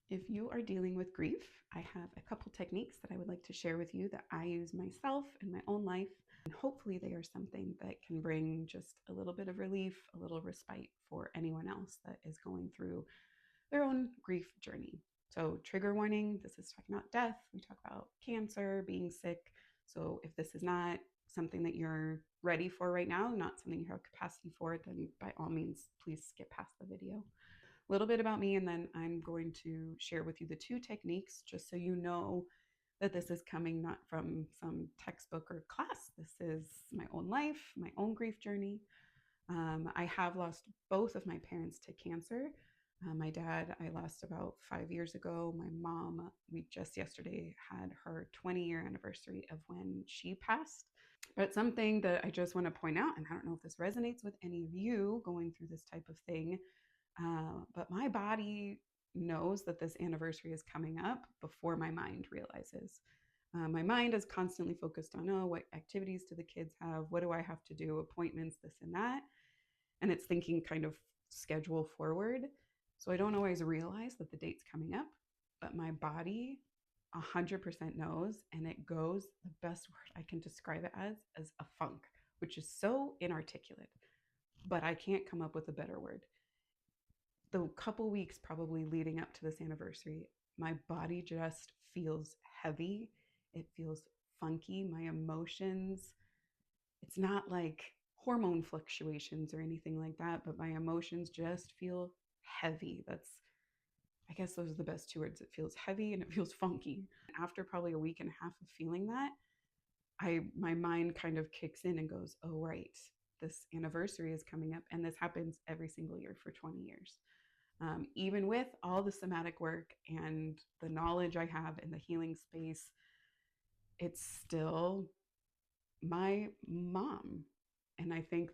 If you are dealing with grief, I have a couple techniques that I would like to share with you that I use myself in my own life. And hopefully, they are something that can bring just a little bit of relief, a little respite for anyone else that is going through their own grief journey. So, trigger warning, this is talking about death. We talk about cancer, being sick. So, if this is not something that you're ready for right now, not something you have capacity for, then by all means, please skip past the video. A little bit about me, and then I'm going to share with you the two techniques just so you know that this is coming not from some textbook or class. This is my own life, my own grief journey. I have lost both of my parents to cancer. My dad, I lost about 5 years ago. My mom, we just yesterday had her 20-year anniversary of when she passed. But something that I just want to point out, and I don't know if this resonates with any of you going through this type of thing, but my body knows that this anniversary is coming up before my mind realizes. My mind is constantly focused on, oh, what activities do the kids have? What do I have to do? Appointments, this and that. And it's thinking kind of schedule forward. So I don't always realize that the date's coming up, but my body 100% knows, and it goes, the best word I can describe it as a funk, which is so inarticulate, but I can't come up with a better word. The couple weeks probably leading up to this anniversary, my body just feels heavy. It feels funky. My emotions, it's not like hormone fluctuations or anything like that, but my emotions just feel heavy. I guess those are the best two words. It feels heavy and it feels funky. After probably a week and a half of feeling that, my mind kind of kicks in and goes, oh, right, this anniversary is coming up. And this happens every single year for 20 years. Even with all the somatic work and the knowledge I have in the healing space, it's still my mom. And I think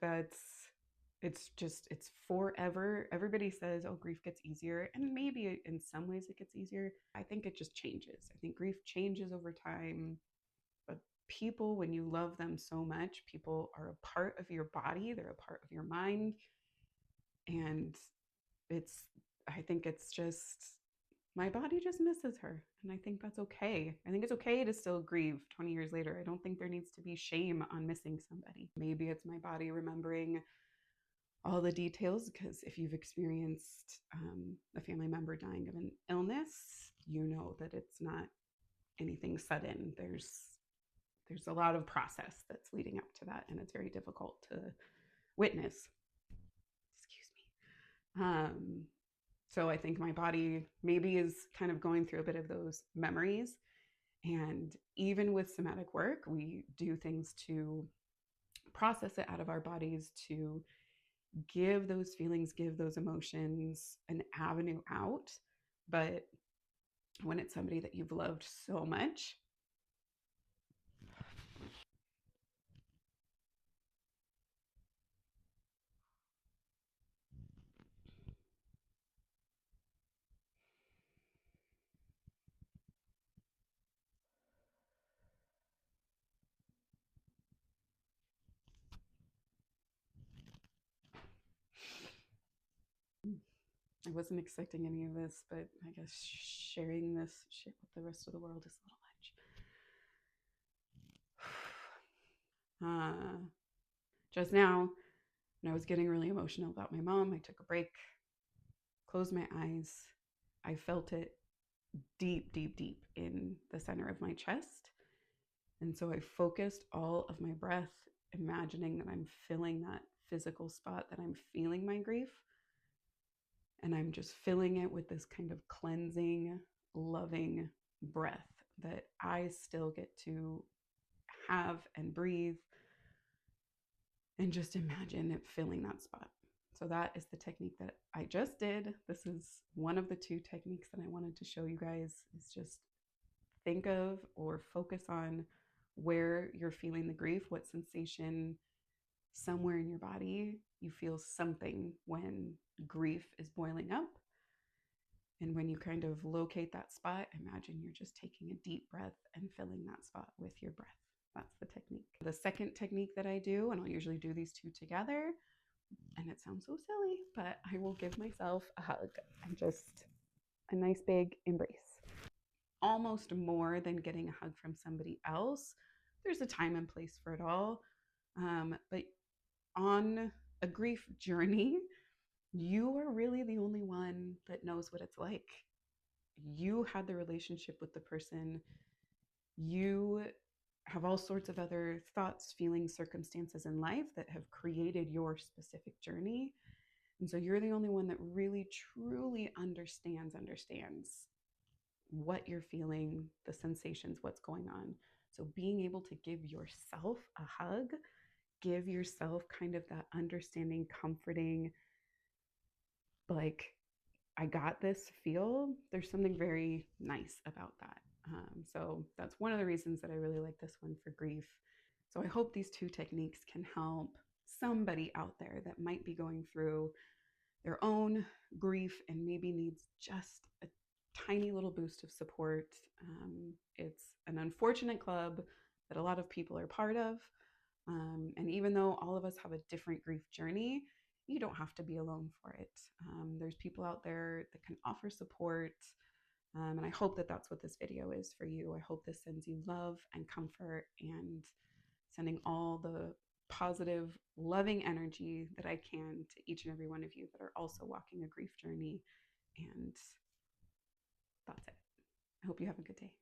it's forever. Everybody says, oh, grief gets easier. And maybe in some ways it gets easier. I think it just changes. I think grief changes over time. But people, when you love them so much, people are a part of your body, they're a part of your mind. And it's I think it's just my body just misses her, and I think that's okay. I think it's okay to still grieve 20 years later. I don't think there needs to be shame on missing somebody. Maybe it's my body remembering all the details, because if you've experienced a family member dying of an illness, you know that it's not anything sudden. There's a lot of process that's leading up to that, and it's very difficult to witness. Excuse me. So I think my body maybe is kind of going through a bit of those memories. And even with somatic work, we do things to process it out of our bodies, to give those feelings, give those emotions an avenue out. But when it's somebody that you've loved so much, I wasn't expecting any of this, but I guess sharing this shit with the rest of the world is a little much. Just now, when I was getting really emotional about my mom, I took a break, closed my eyes. I felt it deep, deep, deep in the center of my chest. And so I focused all of my breath, imagining that I'm filling that physical spot, that I'm feeling my grief. And I'm just filling it with this kind of cleansing, loving breath that I still get to have and breathe, and just imagine it filling that spot. So that is the technique that I just did. This is one of the two techniques that I wanted to show you guys. Is just think of or focus on where you're feeling the grief, what sensation somewhere in your body you feel something when grief is boiling up. And when you kind of locate that spot, imagine you're just taking a deep breath and filling that spot with your breath. That's the technique. The second technique that I do, and I'll usually do these two together, and it sounds so silly, but I will give myself a hug and just a nice big embrace. Almost more than getting a hug from somebody else. There's a time and place for it all. But on a grief journey, you are really the only one that knows what it's like. You had the relationship with the person. You have all sorts of other thoughts, feelings, circumstances in life that have created your specific journey. And so you're the only one that really truly understands what you're feeling, the sensations, what's going on. So being able to give yourself a hug, give yourself kind of that understanding, comforting, like, I got this feel, there's something very nice about that. So that's one of the reasons that I really like this one for grief. So I hope these two techniques can help somebody out there that might be going through their own grief and maybe needs just a tiny little boost of support. It's an unfortunate club that a lot of people are part of. And even though all of us have a different grief journey, you don't have to be alone for it. There's people out there that can offer support. And I hope that that's what this video is for you. I hope this sends you love and comfort and sending all the positive, loving energy that I can to each and every one of you that are also walking a grief journey. And that's it. I hope you have a good day.